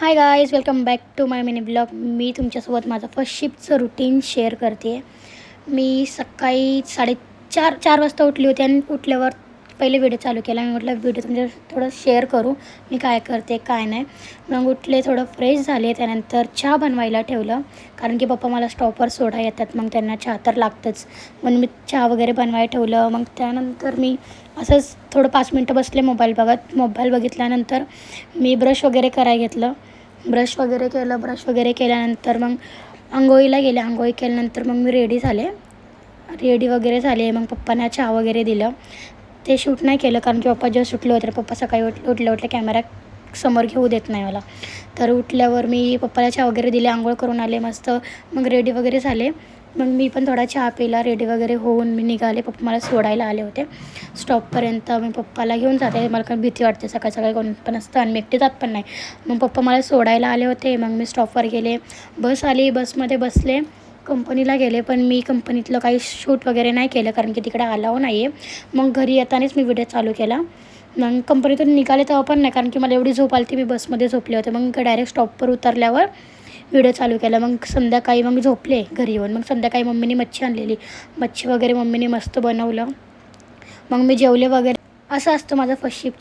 High guys, welcome back to my mini blog. मी तुमच्यासोबत माझं फर्स्ट शिफ्टचं रुटीन शेअर करते आहे. मी सकाळी 4:30 वाजता उठली होती आणि उठल्यावर पहिले व्हिडिओ चालू केला. मी म्हटलं व्हिडिओ तुमच्या थोडं शेअर करू, मी काय करते काय नाही. मग उठले, थोडं फ्रेश झाले, त्यानंतर चहा बनवायला ठेवलं. कारण की पप्पा मला स्टॉपवर सोडा येतात, मग त्यांना चहा तर लागतंच. म्हणून मी चहा वगैरे बनवायला ठेवलं. मग त्यानंतर मी असंच थोडं 5 मिनटं बसले मोबाईल बघत. मोबाईल बघितल्यानंतर मी ब्रश वगैरे करायला घेतलं. ब्रश वगैरे केल्यानंतर मग अंघोळीला गेले. अंघोळी केल्यानंतर मग मी रेडी वगैरे झाले. मग पप्पांना चहा वगैरे दिलं. ते शूट नाही केलं कारण की पप्पा जेव्हा सुटले होते, पप्पा सकाळी उठल्या कॅमेरा समोर घेऊ देत नाही मला. तर उठल्यावर मी पप्पाला चहा वगैरे दिले, अंघोळ करून आले मस्त. मग रेडी वगैरे झाले. मग मी पण थोडा चहा पिला. रेडी वगैरे होऊन मी निघाले. पप्पा मला सोडायला आले होते स्टॉपपर्यंत. मी पप्पाला घेऊन जाते, मला काही भीती वाटते, सकाळी सकाळी कोण पण असतं आणि मी एकटी जात पण नाही. मग पप्पा मला सोडायला आले होते. मग मी स्टॉपवर गेले, बस आली, बसमध्ये बसले, कंपनीला गेले. पण मी कंपनीतलं काही शूट वगैरे नाही केलं कारण की तिकडे अलाव नाही आहे. मग घरी येतानाच मी व्हिडिओ चालू केला. मग कंपनीतून निघाले तेव्हा पण नाही, कारण की मला एवढी झोप आली ती, मी बसमध्ये झोपले होते. मग डायरेक्ट स्टॉपवर उतरल्यावर व्हिडिओ चालू केला. मग संध्याकाळी मग झोपले घरी येऊन. मग संध्याकाळी मम्मीने मच्छी आणलेली, मच्छी वगैरे मम्मीने मस्त बनवलं. मग मी जेवले वगैरे. असं असतं माझं फर्स्ट शिफ्ट.